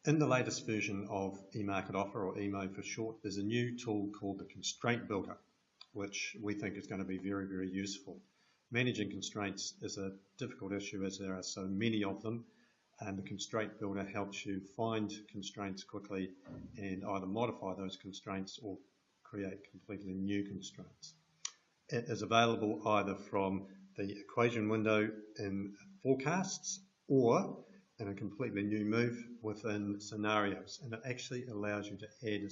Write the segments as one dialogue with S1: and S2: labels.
S1: In the latest version of eMarket Offer, or EMO for short, there's a new tool called the Constraint Builder, which we think is going to be very, very useful. Managing constraints is a difficult issue as there are so many of them, and the Constraint Builder helps you find constraints quickly and either modify those constraints or create completely new constraints. It is available either from the equation window in forecasts or in a completely new move within scenarios, and it actually allows you to add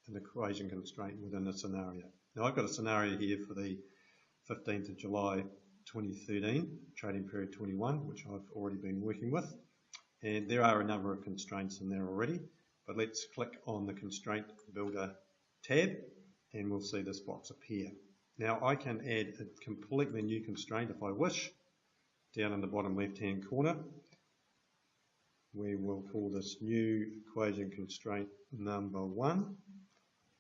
S1: an equation constraint within a scenario. Now I've got a scenario here for the 15th of July 2013, trading period 21, which I've already been working with, and there are a number of constraints in there already, but let's click on the Constraint Builder tab and we'll see this box appear. Now I can add a completely new constraint if I wish. Down in the bottom left hand corner, we will call this new equation constraint number 1,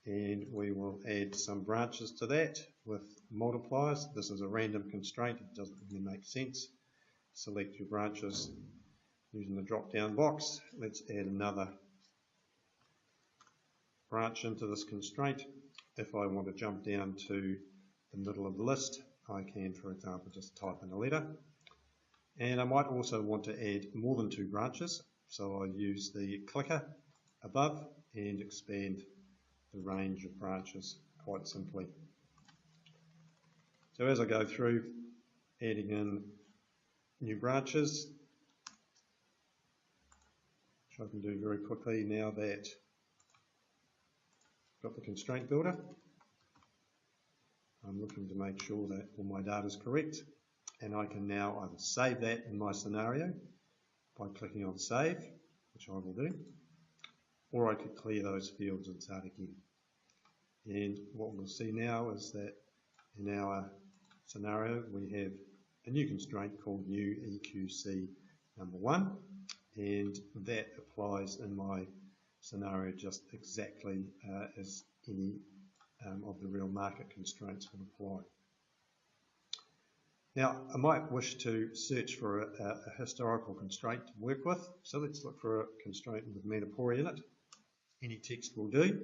S1: and we will add some branches to that with multipliers. This is a random constraint, it doesn't really make sense. Select your branches using the drop down box. Let's add another branch into this constraint. If I want to jump down to the middle of the list, I can, for example, just type in a letter. And I might also want to add more than 2 branches, so I use the clicker above and expand the range of branches quite simply. So as I go through adding in new branches, which I can do very quickly now that I've got the constraint builder, I'm looking to make sure that all my data is correct, and I can now either save that in my scenario by clicking on save, which I will do, or I could clear those fields and start again. And what we'll see now is that in our scenario we have a new constraint called new EQC number 1, and that applies in my scenario just exactly as any of the real market constraints would apply. Now I might wish to search for a historical constraint to work with, so let's look for a constraint with Manipuri in it. Any text will do.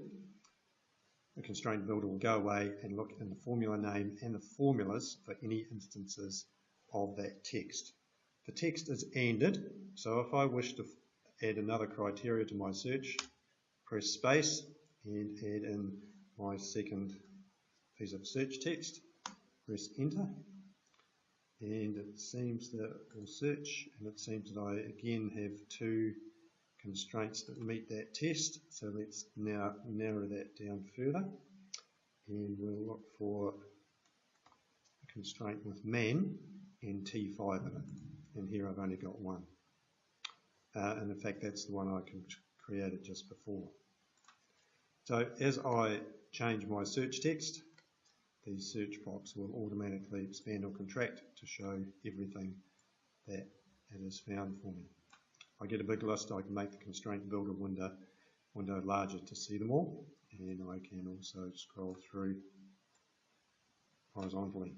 S1: The constraint builder will go away and look in the formula name and the formulas for any instances of that text. The text is ANDed, so if I wish to add another criteria to my search, press space and add in my second piece of search text, press enter, and it seems that it will search, and it seems that I again have 2 constraints that meet that test. So let's now narrow that down further, and we'll look for a constraint with man and T5 in it, and here I've only got 1, and in fact that's the one I created just before. So as I change my search text, the search box will automatically expand or contract to show everything that it has found for me. I get a big list, I can make the constraint builder window larger to see them all, and I can also scroll through horizontally.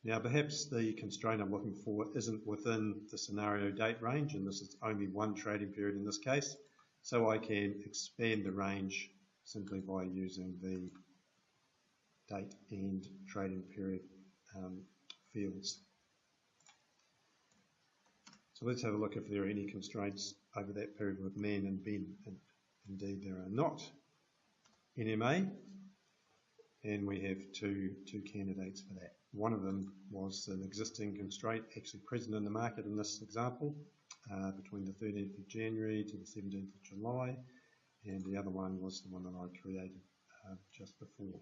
S1: Now perhaps the constraint I'm looking for isn't within the scenario date range, and this is only 1 trading period in this case, so I can expand the range simply by using the date and trading period fields. So let's have a look if there are any constraints over that period with man and Ben. And indeed there are not. NMA, and we have two candidates for that. One of them was an existing constraint actually present in the market in this example between the 13th of January to the 17th of July, and the other one was the one that I created just before.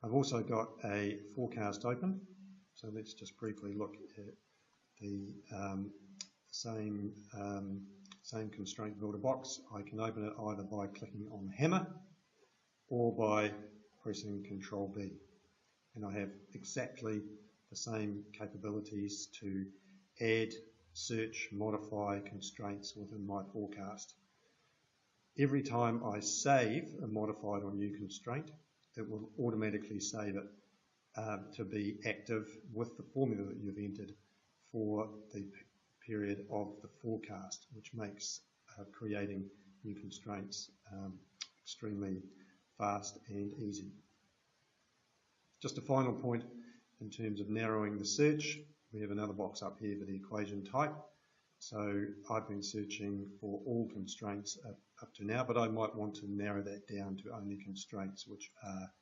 S1: I've also got a forecast open, so let's just briefly look at the same constraint builder box. I can open it either by clicking on the hammer or by pressing Control B, and I have exactly the same capabilities to add, search, modify constraints within my forecast. Every time I save a modified or new constraint, it will automatically save it to be active with the formula that you've entered for the period of the forecast, which makes creating new constraints extremely fast and easy. Just a final point in terms of narrowing the search, we have another box up here for the equation type. So I've been searching for all constraints up to now, but I might want to narrow that down to only constraints which are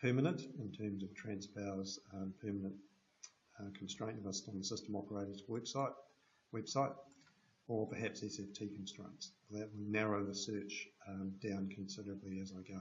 S1: permanent in terms of Transpower's permanent constraint list on the system operator's website, or perhaps SFT constraints. That will narrow the search down considerably as I go.